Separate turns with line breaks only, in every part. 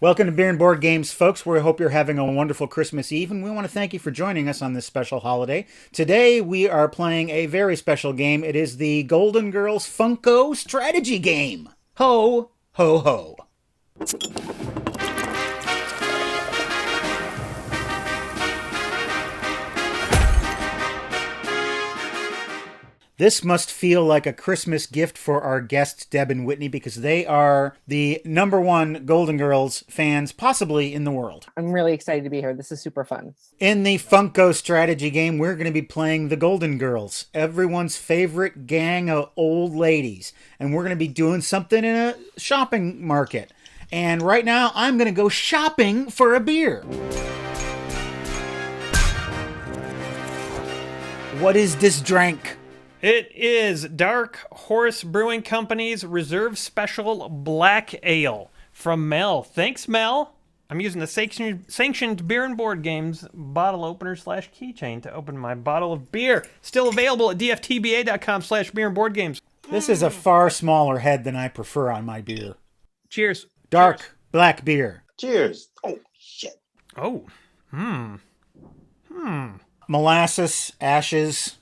Welcome to Beer and Board Games, folks. We hope you're having a wonderful Christmas Eve, and we want to thank you for joining us on this special holiday. Today, we are playing a very special game. It is the Golden Girls Funko strategy game. Ho, ho, ho. This must feel like a Christmas gift for our guests, Deb and Whitney, because they are the #1 Golden Girls fans possibly in the world.
I'm really excited to be here. This is super fun.
In the Funko strategy game, we're going to be playing the Golden Girls, everyone's favorite gang of old ladies. And we're going to be doing something in a shopping market. And right now, I'm going to go shopping for a beer. What is this drink?
It is Dark Horse Brewing Company's Reserve Special Black Ale from Mel. Thanks, Mel. I'm using the sanctioned Beer and Board Games bottle opener / keychain to open my bottle of beer. Still available at dftba.com/beer and board games.
This is a far smaller head than I prefer on my beer.
Cheers.
Dark
Cheers.
black beer.
Cheers. Oh, shit.
Oh.
Molasses, ashes.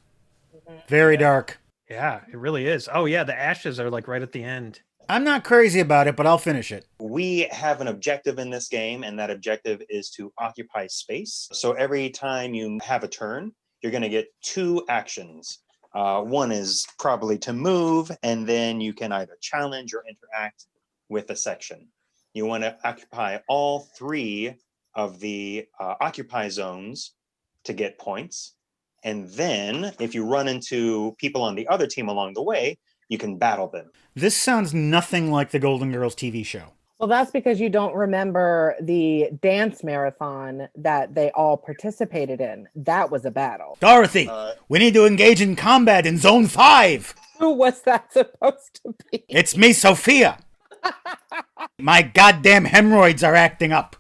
Very dark.
Yeah, it really is. Oh, yeah, the ashes are like right at the end.
I'm not crazy about it, but I'll finish it.
We have an objective in this game, and that objective is to occupy space. So every time you have a turn, you're going to get 2 actions. One is probably to move, and then you can either challenge or interact with a section. You want to occupy all 3 of the occupy zones to get points. And then, if you run into people on the other team along the way, you can battle them.
This sounds nothing like the Golden Girls TV show.
Well, that's because you don't remember the dance marathon that they all participated in. That was a battle.
Dorothy, we need to engage in combat in Zone 5.
Who was that supposed to be?
It's me, Sophia. My goddamn hemorrhoids are acting up.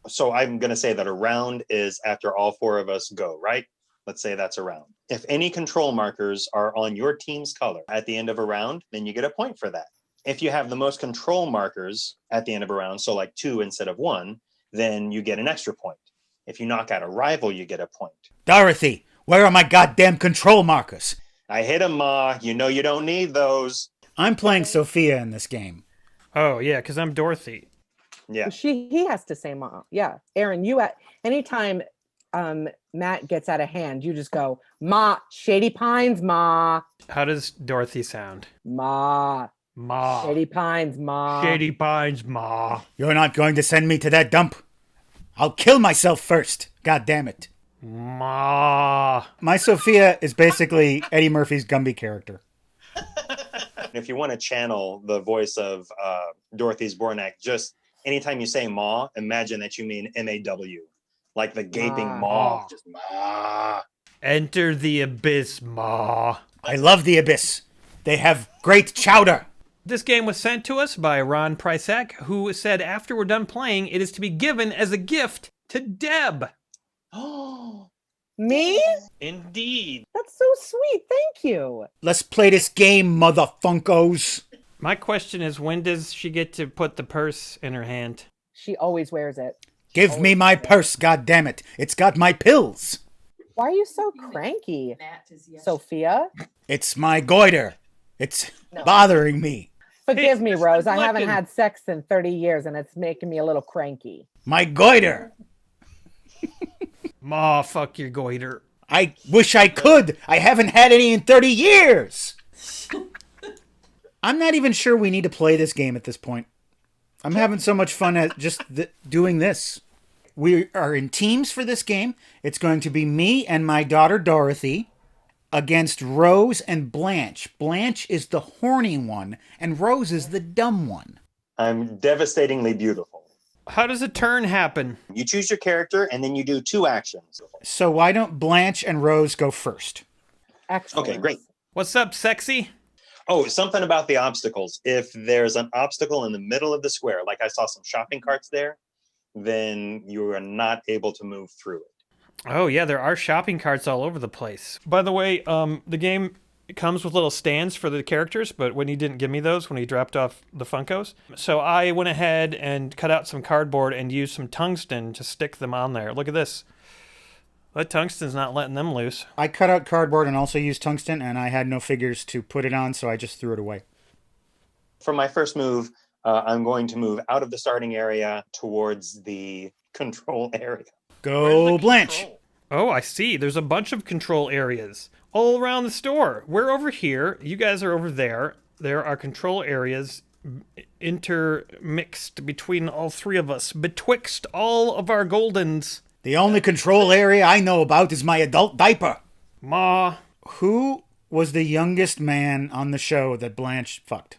So I'm going to say that a round is after all 4 of us go, right? Let's say that's a round. If any control markers are on your team's color at the end of a round, then you get a point for that. If you have the most control markers at the end of a round, so like 2 instead of 1, then you get an extra point. If you knock out a rival, you get a point.
Dorothy, where are my goddamn control markers?
I hit him, Ma. You know you don't need those.
I'm playing Sophia in this game.
Oh, yeah, because I'm Dorothy.
Yeah.
He has to say mom. Yeah. Aaron, anytime Matt gets out of hand, you just go, Ma, Shady Pines, Ma.
How does Dorothy sound?
Ma.
Ma.
Shady Pines, Ma.
Shady Pines, Ma.
You're not going to send me to that dump? I'll kill myself first. God damn it.
Ma.
My Sophia is basically Eddie Murphy's Gumby character.
If you want to channel the voice of Dorothy's Bornak, just anytime you say Ma, imagine that you mean M-A-W. Like the gaping maw. Just ma.
Enter the abyss, Ma.
I love the Abyss. They have great chowder.
This game was sent to us by Ron Prysak, who said after we're done playing, it is to be given as a gift to Deb.
Oh,
Me?
indeed.
That's so sweet. Thank you.
Let's play this game, mother funkos.
My question is, when does she get to put the purse in her hand?
She always wears it.
Give me my purse, goddammit. It's got my pills.
Why are you so cranky, Sophia?
It's my goiter. It's bothering me.
Forgive me, Rose. I haven't
looking.
had sex in 30 years, and it's making me a little cranky.
My goiter.
Ma, fuck your goiter.
I wish I could. I haven't had any in 30 years. I'm not even sure we need to play this game at this point. I'm having so much fun at just doing this. We are in teams for this game. It's going to be me and my daughter Dorothy against Rose and Blanche. Blanche is the horny one, and Rose is the dumb one.
I'm devastatingly beautiful.
How does a turn happen?
You choose your character, and then you do 2 actions.
So why don't Blanche and Rose go first?
Excellent.
Okay, great.
What's up, sexy?
Oh, something about the obstacles. If there's an obstacle in the middle of the square, like I saw some shopping carts there, then you are not able to move through it.
Oh, yeah, there are shopping carts all over the place. By the way, the game it comes with little stands for the characters, but when he didn't give me those, when he dropped off the Funkos. So I went ahead and cut out some cardboard and used some tungsten to stick them on there. Look at this. That tungsten's not letting them loose.
I cut out cardboard and also used tungsten, and I had no figures to put it on, so I just threw it away.
For my first move, I'm going to move out of the starting area towards the control area.
Go Blanche.
Control? Oh, I see. There's a bunch of control areas all around the store. We're over here. You guys are over there. There are control areas intermixed between all three of us, betwixt all of our Goldens.
The only control area I know about is my adult diaper.
Ma.
Who was the youngest man on the show that Blanche fucked?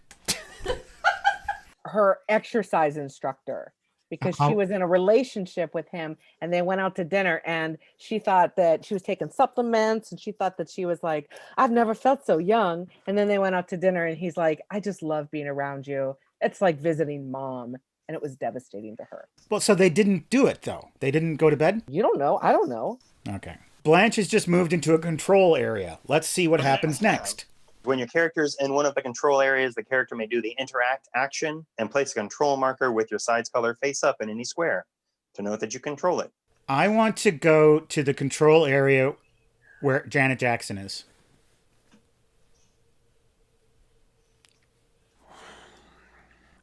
Her exercise instructor, because she was in a relationship with him and they went out to dinner and she thought that she was taking supplements and she thought that she was like, I've never felt so young. And then they went out to dinner and he's like, I just love being around you. It's like visiting mom. And it was devastating to her.
Well, so they didn't do it, though. They didn't go to bed?
You don't know. I don't know.
Okay. Blanche has just moved into a control area. Let's see what happens next.
When your character's in one of the control areas, the character may do the interact action and place a control marker with your side's color face up in any square to note that you control it.
I want to go to the control area where Janet Jackson is.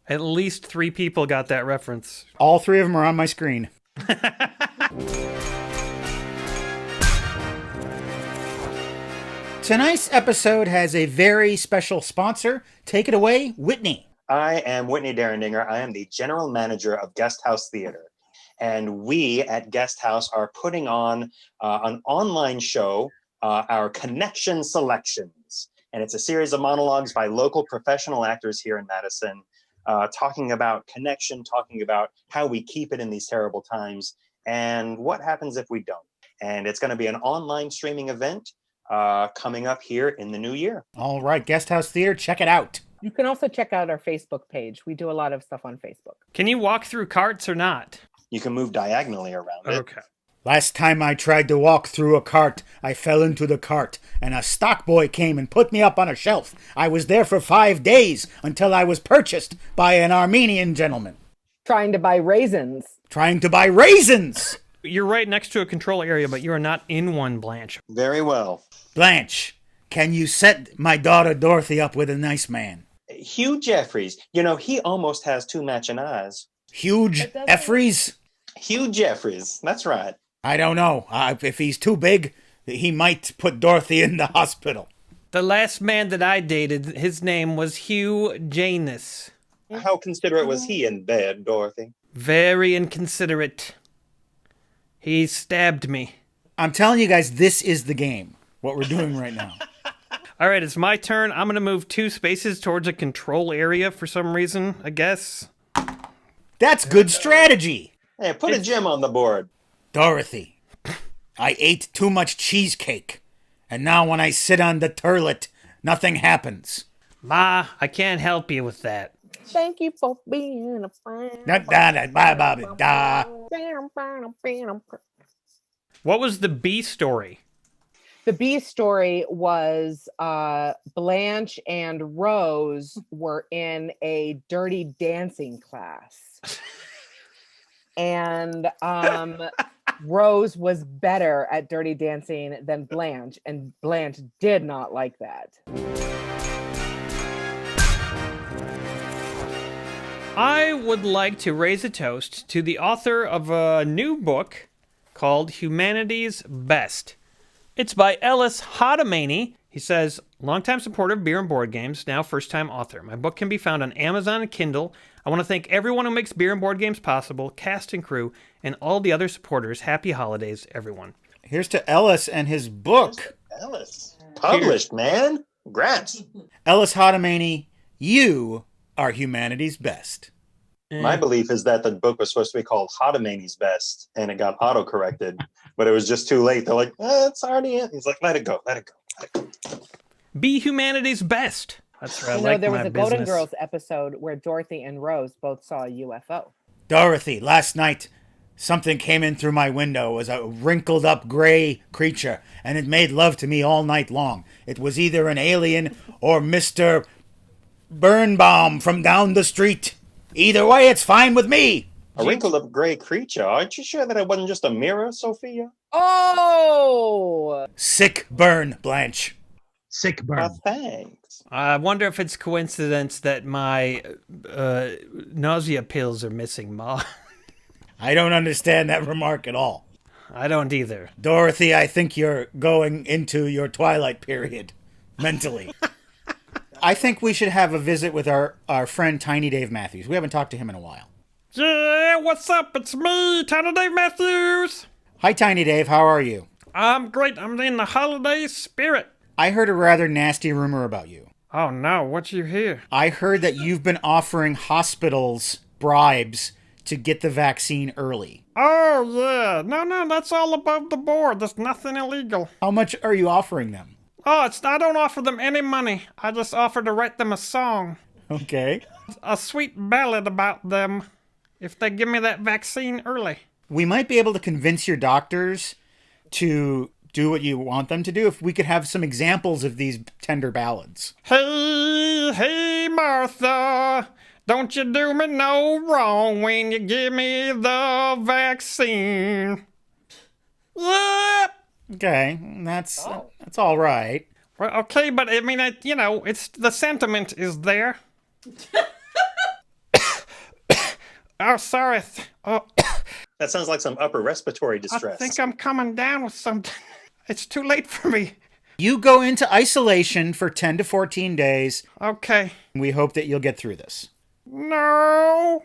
At least 3 people got that reference.
All 3 of them are on my screen. Tonight's episode has a very special sponsor. Take it away, Whitney.
I am Whitney Derendinger. I am the general manager of Guest House Theater. And we at Guest House are putting on an online show, our Connection Selections. And it's a series of monologues by local professional actors here in Madison, talking about connection, talking about how we keep it in these terrible times, and what happens if we don't. And it's going to be an online streaming event coming up here in the new year.
All right, Guest House Theater, check it out.
You can also check out our Facebook page. We do a lot of stuff on Facebook.
Can you walk through carts or not?
You can move diagonally around it.
Okay.
Last time I tried to walk through a cart, I fell into the cart, and a stock boy came and put me up on a shelf. I was there for 5 days until I was purchased by an Armenian gentleman.
Trying to buy raisins.
Trying to buy raisins!
You're right next to a control area, but you are not in one, Blanche.
Very well.
Blanche, can you set my daughter Dorothy up with a nice man?
Hugh Jeffries. You know, he almost has 2 matching eyes.
Huge Effries?
Hugh Jeffries. That's right.
I don't know. If he's too big, he might put Dorothy in the hospital.
The last man that I dated, his name was Hugh Janus.
How considerate was he in bed, Dorothy?
Very inconsiderate. He stabbed me.
I'm telling you guys, this is the game. What we're doing right now.
All right, it's my turn. I'm going to move 2 spaces towards a control area for some reason, I guess.
That's good strategy.
Hey, put a gem on the board.
Dorothy, I ate too much cheesecake. And now when I sit on the toilet, nothing happens.
Ma, I can't help you with that.
Thank you for being a friend.
What was the B story?
The B story was Blanche and Rose were in a dirty dancing class. And Rose was better at dirty dancing than Blanche, and Blanche did not like that.
I would like to raise a toast to the author of a new book called Humanity's Best. It's by Ellis Hotamany. He says, longtime supporter of beer and board games, now first-time author. My book can be found on Amazon and Kindle. I want to thank everyone who makes beer and board games possible, cast and crew, and all the other supporters. Happy holidays, everyone.
Here's to Ellis and his book.
Ellis. Published, man. Congrats.
Ellis Hotamany, you are humanity's best.
My belief is that the book was supposed to be called Hotamany's Best, and it got auto-corrected, but it was just too late. They're like, it's already in. He's like, let it go, let it go, let it go.
Be humanity's best. That's right.
You know, there was a Golden Girls episode where Dorothy and Rose both saw a UFO.
Dorothy, last night Something came in through my window. It was a wrinkled up gray creature, and it made love to me all night long. It was either an alien or Mr. Birnbaum from down the street. Either way, it's fine with me.
A wrinkled up gray creature. Aren't you sure that it wasn't just a mirror, Sophia?
Oh!
Sick burn, Blanche.
Sick burn.
Thanks.
I wonder if it's coincidence that my nausea pills are missing, Ma.
I don't understand that remark at all.
I don't either.
Dorothy, I think you're going into your twilight period, mentally. I think we should have a visit with our friend Tiny Dave Matthews. We haven't talked to him in a while.
Yeah, what's up? It's me, Tiny Dave Matthews.
Hi, Tiny Dave. How are you?
I'm great. I'm in the holiday spirit.
I heard a rather nasty rumor about you.
Oh, no. What you hear?
I heard that you've been offering hospitals bribes to get the vaccine early.
Oh, yeah. No, that's all above the board. There's nothing illegal.
How much are you offering them?
Oh, I don't offer them any money. I just offer to write them a song.
Okay.
A sweet ballad about them if they give me that vaccine early.
We might be able to convince your doctors to do what you want them to do if we could have some examples of these tender ballads.
Hey, Martha, don't you do me no wrong when you give me the vaccine. Yeah.
Okay, that's all right.
Well, okay, but I mean, it's the sentiment is there. Oh, sorry. Oh,
That sounds like some upper respiratory
I
distress.
think I'm coming down with something. It's too late for me.
You go into isolation for 10 to 14 days.
Okay.
We hope that you'll get through this.
No.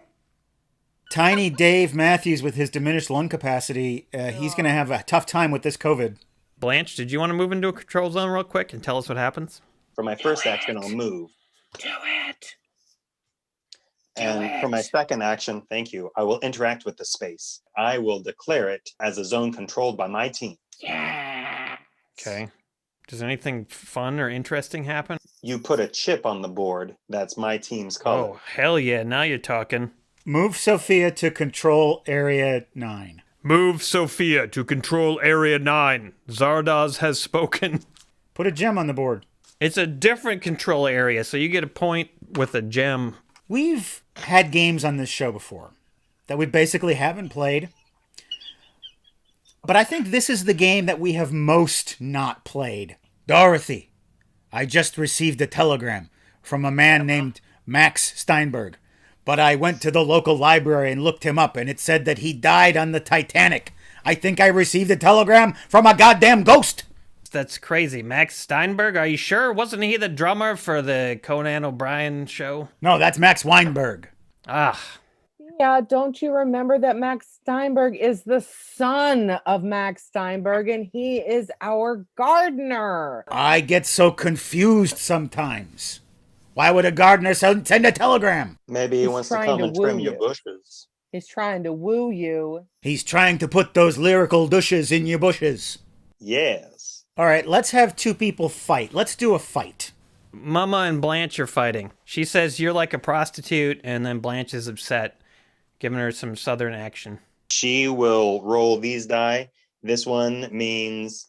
Tiny Dave Matthews, with his diminished lung capacity, he's going to have a tough time with this COVID.
Blanche, did you want to move into a control zone real quick and tell us what happens?
For my first action, I'll move.
Do it.
And for my second action, thank you, I will interact with the space. I will declare it as a zone controlled by my team.
Yeah.
Okay. Does anything fun or interesting happen?
You put a chip on the board. That's my team's color.
Oh, hell yeah. Now you're talking.
Move Sophia to control area 9.
Move Sophia to control area 9. Zardoz has spoken.
Put a gem on the board.
It's a different control area, so you get a point with a gem.
We've had games on this show before that we basically haven't played. But I think this is the game that we have most not played. Dorothy, I just received a telegram from a man named Max Steinberg. But I went to the local library and looked him up, and it said that he died on the Titanic. I think I received a telegram from a goddamn ghost.
That's crazy. Max Steinberg, are you sure? Wasn't he the drummer for the Conan O'Brien show?
No, that's Max Weinberg.
Ah.
Yeah, don't you remember that Max Steinberg is the son of Max Steinberg and he is our gardener?
I get so confused sometimes. Why would a gardener send a telegram?
Maybe he
He's
wants to
trying
come
to
and trim
woo
your
you.
bushes.
He's trying to woo you.
He's trying to put those lyrical douches in your bushes.
Yes.
All right, let's have two people fight. Let's do a fight.
Mama and Blanche are fighting. She says you're like a prostitute, and then Blanche is upset, giving her some southern action.
She will roll these die. This one means...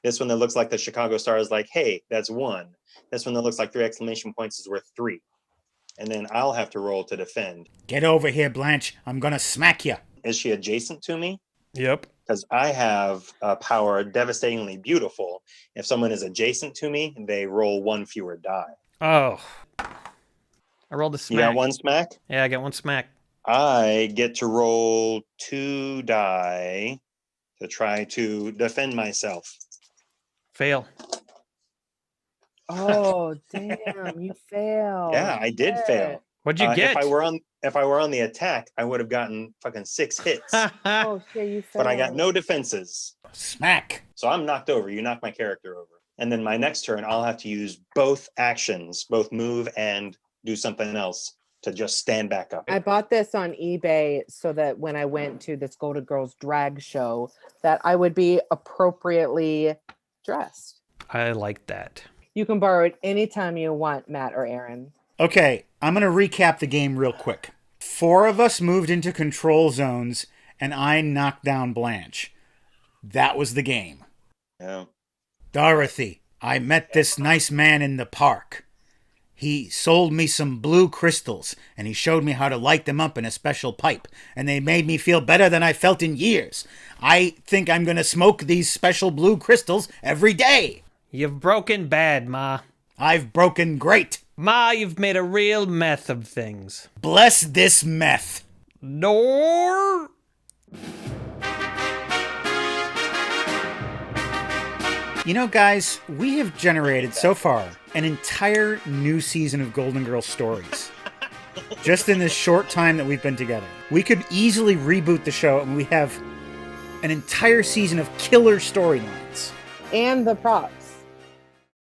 This one that looks like the Chicago Star is like, hey, that's 1. This one that looks like 3 exclamation points is worth 3. And then I'll have to roll to defend.
Get over here, Blanche. I'm gonna smack you.
Is she adjacent to me?
Yep.
Because I have a power devastatingly beautiful. If someone is adjacent to me, they roll 1 fewer die.
Oh. I rolled a smack.
You got 1 smack?
Yeah, I got 1 smack.
I get to roll 2 die to try to defend myself.
Fail.
Oh, damn, you failed.
Yeah, I did fail.
What'd you get?
If I were on the attack, I would have gotten fucking 6 hits.
Oh, shit, you failed.
But I got no defenses.
Smack.
So I'm knocked over. You knock my character over. And then my next turn, I'll have to use both actions, both move and do something else to just stand back up.
I bought this on eBay so that when I went to this Golden Girls drag show, that I would be appropriately dressed.
I like that.
You can borrow it anytime you want, Matt or Aaron.
Okay, I'm gonna recap the game real quick. 4 of us moved into control zones, and I knocked down Blanche. That was the game.
Yeah.
Dorothy, I met this nice man in the park. He sold me some blue crystals, and he showed me how to light them up in a special pipe, and they made me feel better than I felt in years. I think I'm going to smoke these special blue crystals every day.
You've broken bad, Ma.
I've broken great.
Ma, you've made a real mess of things.
Bless this meth.
Nor...
You know, guys, we have generated so far an entire new season of Golden Girls stories. Just in this short time that we've been together. We could easily reboot the show and we have an entire season of killer storylines.
And the props.